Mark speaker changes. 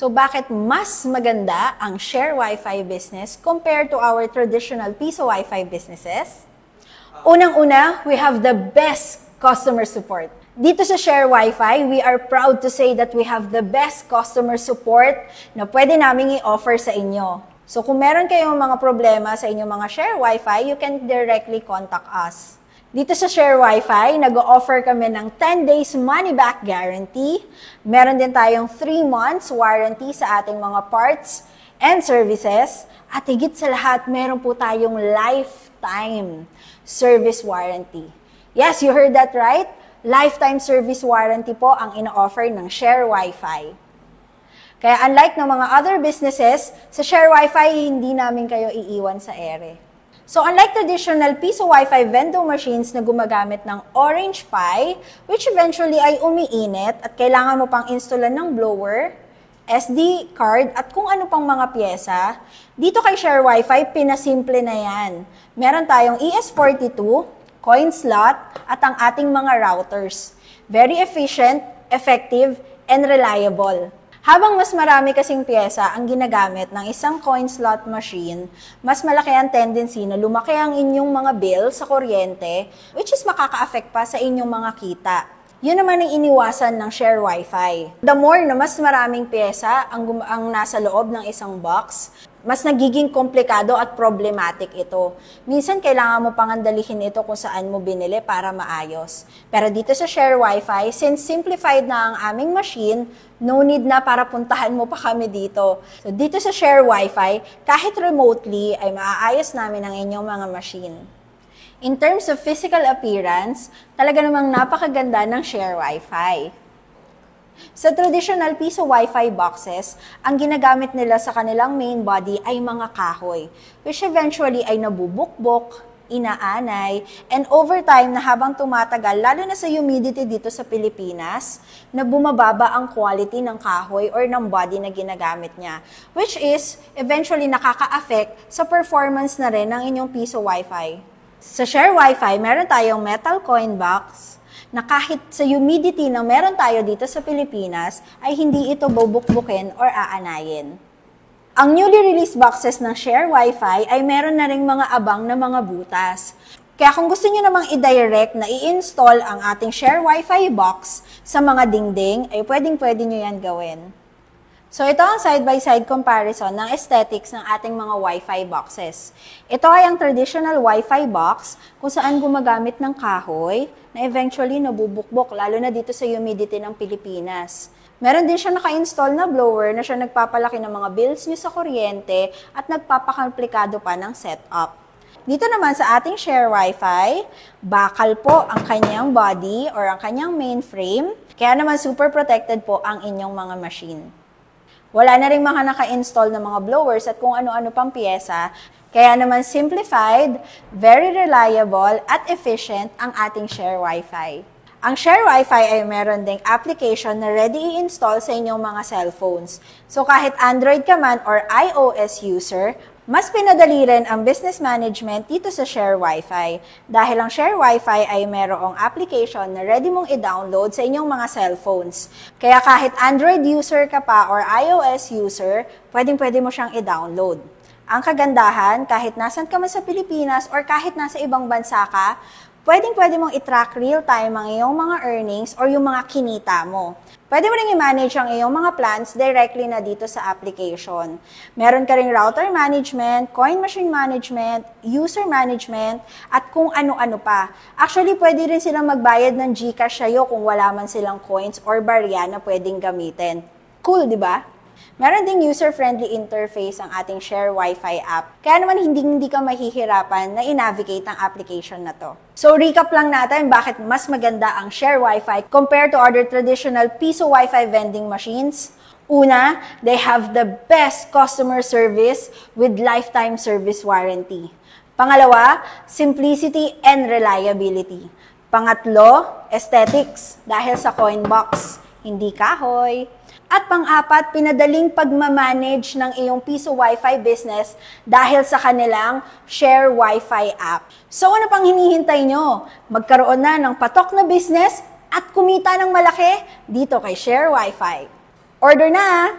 Speaker 1: So bakit mas maganda ang Share Wi-Fi business compared to our traditional piso Wi-Fi businesses? Unang-una, we have the best customer support. Dito sa Share Wi-Fi, we are proud to say that we have the best customer support na pwede naming i-offer sa inyo. So kung meron kayong mga problema sa inyong mga Share Wi-Fi, you can directly contact us. Dito sa Share Wi-Fi, nag-o-offer kami ng 10 days money-back guarantee. Meron din tayong 3 months warranty sa ating mga parts and services. At higit sa lahat, meron po tayong lifetime service warranty. Yes, you heard that right? Lifetime service warranty po ang ino-offer ng Share Wi-Fi. Kaya unlike ng mga other businesses, sa Share Wi-Fi, hindi namin kayo iiwan sa ere. So unlike traditional piso Wi-Fi vending machines na gumagamit ng Orange Pi, which eventually ay umiinit at kailangan mo pang installan ng blower, SD card at kung ano pang mga pyesa, dito kay Share Wi-Fi, pinasimple na yan. Meron tayong ES42, coin slot, at ang ating mga routers. Very efficient, effective, and reliable. Habang mas marami kasing pyesa ang ginagamit ng isang coin slot machine, mas malaki ang tendency na lumaki ang inyong mga bill sa kuryente, which is makaka-affect pa sa inyong mga kita. Yun naman ang iniwasan ng Share Wi-Fi. The more na mas maraming pyesa ang nasa loob ng isang box, mas nagiging komplikado at problematic ito. Minsan, kailangan mo pang andalihin ito kung saan mo binili para maayos. Pero dito sa Share Wi-Fi, since simplified na ang aming machine, no need na para puntahan mo pa kami dito. So, dito sa Share Wi-Fi, kahit remotely, ay maaayos namin ang inyong mga machine. In terms of physical appearance, talaga namang napakaganda ng Share Wi-Fi. Sa traditional piso Wi-Fi boxes, ang ginagamit nila sa kanilang main body ay mga kahoy, which eventually ay nabubukbok, inaanay, and over time na habang tumatagal, lalo na sa humidity dito sa Pilipinas, na bumababa ang quality ng kahoy or ng body na ginagamit niya, which is eventually nakaka-affect sa performance na rin ng inyong piso Wi-Fi. Sa Share Wi-Fi, meron tayong metal coin box, na kahit sa humidity na meron tayo dito sa Pilipinas, ay hindi ito bubukbukin or aanayin. Ang newly released boxes ng Share Wi-Fi ay meron na ring mga abang na mga butas. Kaya kung gusto nyo namang i-direct na i-install ang ating Share Wi-Fi box sa mga dingding, ay pwedeng-pwede nyo yan gawin. So ito ang side-by-side comparison ng aesthetics ng ating mga Wi-Fi boxes. Ito ay ang traditional Wi-Fi box kung saan gumagamit ng kahoy na eventually nabubukbok, lalo na dito sa humidity ng Pilipinas. Meron din siya naka-install na blower na siya nagpapalaki ng mga bills nyo sa kuryente at nagpapakamplikado pa ng setup. Dito naman sa ating Share Wi-Fi, bakal po ang kanyang body or ang kanyang main frame, kaya naman super protected po ang inyong mga machine. Wala na rin mga naka-install na mga blowers at kung ano-ano pang piyesa, kaya naman simplified, very reliable, at efficient ang ating Share Wi-Fi. Ang Share Wi-Fi ay meron ding application na ready i-install sa inyong mga cellphones. So kahit Android ka man or iOS user, mas pinadali rin ang business management dito sa Share Wi-Fi. Dahil ang Share Wi-Fi ay merong application na ready mong i-download sa inyong mga cellphones. Kaya kahit Android user ka pa or iOS user, pwedeng-pwede mo siyang i-download. Ang kagandahan, kahit nasan ka man sa Pilipinas or kahit nasa ibang bansa ka, pwedeng-pwede mong i-track real-time ang iyong mga earnings or yung mga kinita mo. Pwede mo rin i-manage ang iyong mga plans directly na dito sa application. Meron ka ring router management, coin machine management, user management, at kung ano-ano pa. Actually, pwede rin silang magbayad ng GCash sa'yo kung wala man silang coins or barya na pwedeng gamitin. Cool, di ba? Meron ding user-friendly interface ang ating Share Wi-Fi app. Kaya naman hindi ka mahihirapan na i-navigate ang application na to. So recap lang natin bakit mas maganda ang Share Wi-Fi compared to other traditional piso Wi-Fi vending machines. Una, they have the best customer service with lifetime service warranty. Pangalawa, simplicity and reliability. Pangatlo, aesthetics dahil sa coin box, hindi kahoy. At pang-apat, pinadaling pagmamanage ng iyong piso Wi-Fi business dahil sa kanilang Share Wi-Fi app. So ano pang hinihintay nyo? Magkaroon na ng patok na business at kumita ng malaki dito kay Share Wi-Fi. Order na!